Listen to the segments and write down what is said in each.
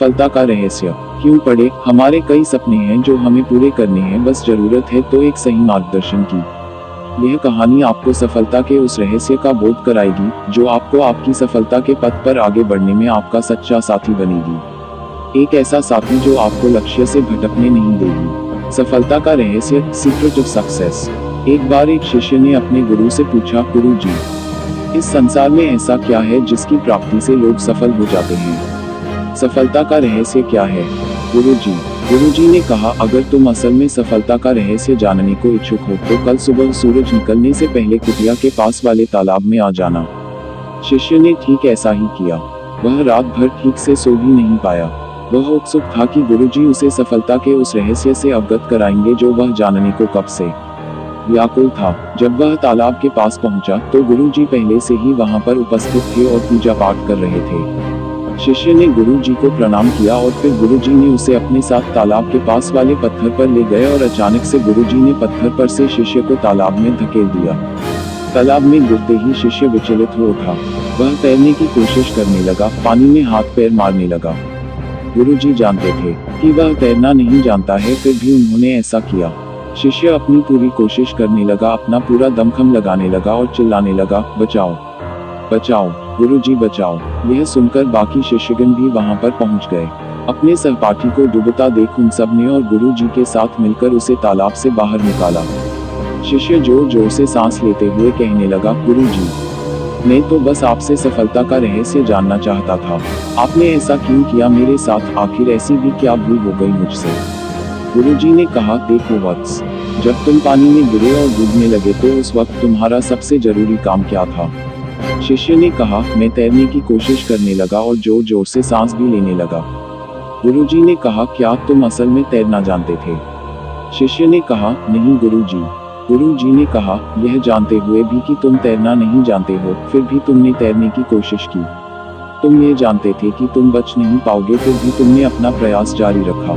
सफलता का रहस्य क्यों पढ़े। हमारे कई सपने हैं जो हमें पूरे करने हैं, बस जरूरत है तो एक सही मार्गदर्शन की। यह कहानी आपको सफलता के उस रहस्य का बोध कराएगी जो आपको आपकी सफलता के पथ पर आगे बढ़ने में आपका सच्चा साथी बनेगी। एक ऐसा साथी जो आपको लक्ष्य से भटकने नहीं देगी। सफलता का रहस्य, सीक्रेट ऑफ सक्सेस। एक बार एक शिष्य ने अपने गुरु से पूछा, गुरुजी, इस संसार में ऐसा क्या है जिसकी प्राप्ति से लोग सफल हो जाते हैं? सफलता का रहस्य क्या है? गुरुजी ने कहा, अगर तुम असल में सफलता का रहस्य जानने को इच्छुक हो तो कल सुबह सूरज निकलने से पहले कुटिया के पास वाले तालाब में आ जाना। शिष्य ने ठीक ऐसा ही किया। वह रात भर ठीक से सो भी नहीं पाया। वह उत्सुक था कि गुरुजी उसे सफलता के उस रहस्य से अवगत कराएंगे जो वह जानने को कब से व्याकुल था। जब वह तालाब के पास पहुंचा तो गुरुजी पहले से ही वहां पर उपस्थित थे और पूजा पाठ कर रहे थे। शिष्य ने गुरुजी को प्रणाम किया और फिर गुरुजी ने उसे अपने साथ तालाब के पास वाले पत्थर पर ले गए और अचानक से गुरुजी ने पत्थर पर से शिष्य को तालाब में धकेल दिया। तालाब में गिरते ही शिष्य विचलित हो उठा। वह तैरने की कोशिश करने लगा, पानी में हाथ पैर मारने लगा। गुरुजी जानते थे कि वह तैरना नहीं जानता है, फिर भी उन्होंने ऐसा किया। शिष्य अपनी पूरी कोशिश करने लगा, अपना पूरा दमखम लगाने लगा और चिल्लाने लगा, बचाओ बचाओ, गुरुजी बचाओ। यह सुनकर बाकी शिष्यगण भी वहां पर पहुंच गए। अपने सहपाठी को डूबता देख उन सब ने और गुरुजी के साथ मिलकर उसे तालाब से बाहर निकाला। शिष्य जोर जोर से सांस लेते हुए कहने लगा, गुरुजी, मैं तो बस आपसे सफलता का रहस्य जानना चाहता था। आपने ऐसा क्यों किया मेरे साथ? आखिर ऐसी भी क्या भूल हो गई मुझसे? गुरुजी ने कहा, देखो वत्स, जब तुम पानी में गिरे और डूबने लगे तो उस वक्त तुम्हारा सबसे जरूरी काम क्या था? शिष्य ने कहा, मैं तैरने की कोशिश करने लगा और जोर जोर से सांस भी लेने लगा। गुरुजी ने कहा, क्या तुम असल में तैरना जानते थे? शिष्य ने कहा, नहीं गुरुजी। गुरुजी ने कहा, यह जानते हुए भी कि तुम तैरना नहीं जानते हो, फिर भी तुमने तैरने की कोशिश की। तुम ये जानते थे कि तुम बच नहीं पाओगे, फिर भी तुमने अपना प्रयास जारी रखा,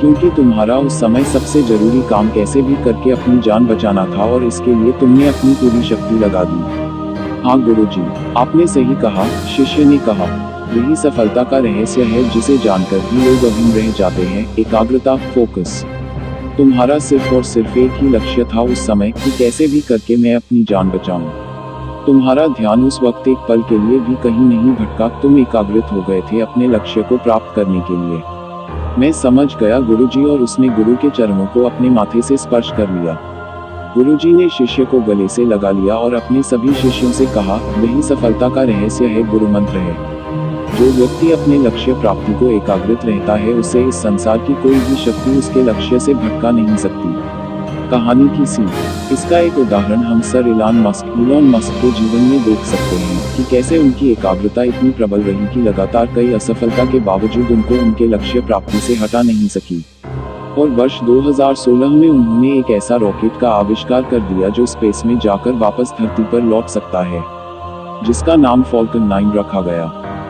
क्योंकि तुम्हारा उस समय सबसे जरूरी काम कैसे भी करके अपनी जान बचाना था और इसके लिए तुमने अपनी पूरी शक्ति लगा दी। हाँ गुरुजी, आपने सही कहा, शिष्य ने कहा। यही सफलता का रहस्य है जिसे जानकर भी लोग अधीन रह जाते हैं। एकाग्रता, फोकस। तुम्हारा सिर्फ और सिर्फ एक ही लक्ष्य था उस समय कि कैसे भी करके मैं अपनी जान बचाऊं। तुम्हारा ध्यान उस वक्त एक पल के लिए भी कहीं नहीं भटका। तुम एकाग्रित हो गए थे अपने लक्ष्य को प्राप्त करने के लिए। मैं समझ गया गुरुजी, और उसने गुरु के चरणों को अपने माथे से स्पर्श कर लिया। गुरुजी ने शिष्य को गले से लगा लिया और अपने सभी शिष्यों से कहा, यही सफलता का रहस्य है, गुरु मंत्र है। जो व्यक्ति अपने लक्ष्य प्राप्ति को एकाग्रित रहता है, उसे इस संसार की कोई भी शक्ति उसके लक्ष्य से भटका नहीं सकती। कहानी की सीख। इसका एक उदाहरण हम सर इलॉन मस्क के जीवन में देख सकते हैं कि कैसे उनकी एकाग्रता इतनी प्रबल रही कि लगातार कई असफलता के बावजूद उनको उनके लक्ष्य प्राप्ति से हटा नहीं सकी। और वर्ष 2016 में उन्होंने एक ऐसा रॉकेट का आविष्कार कर दिया जो स्पेस में जाकर वापस धरती पर लौट सकता है, जिसका नाम फॉल्कन 9 रखा गया।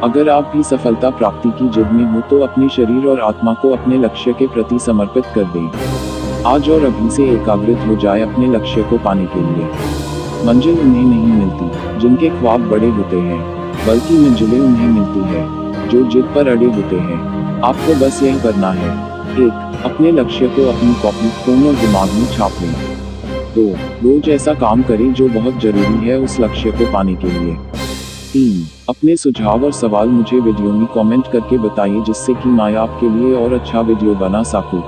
अगर आप भी सफलता प्राप्ति की जिद में हो तो अपने शरीर और आत्मा को अपने लक्ष्य के प्रति समर्पित कर दें। आज और अभी से एकाग्रित हो जाए अपने लक्ष्य को पाने के लिए। मंजिल उन्हें नहीं मिलती जिनके ख्वाब बड़े होते हैं, बल्कि मंजिलें उन्हें मिलती है जो जिद पर अड़े होते हैं। आपको बस यह करना है, 1. अपने लक्ष्य को अपनी कॉपी, फोन और दिमाग में छाप लें। 2. रोज ऐसा काम करें जो बहुत जरूरी है उस लक्ष्य को पाने के लिए। 3. अपने सुझाव और सवाल मुझे वीडियो में कमेंट करके बताइए जिससे कि मैं आपके लिए और अच्छा वीडियो बना सकूं।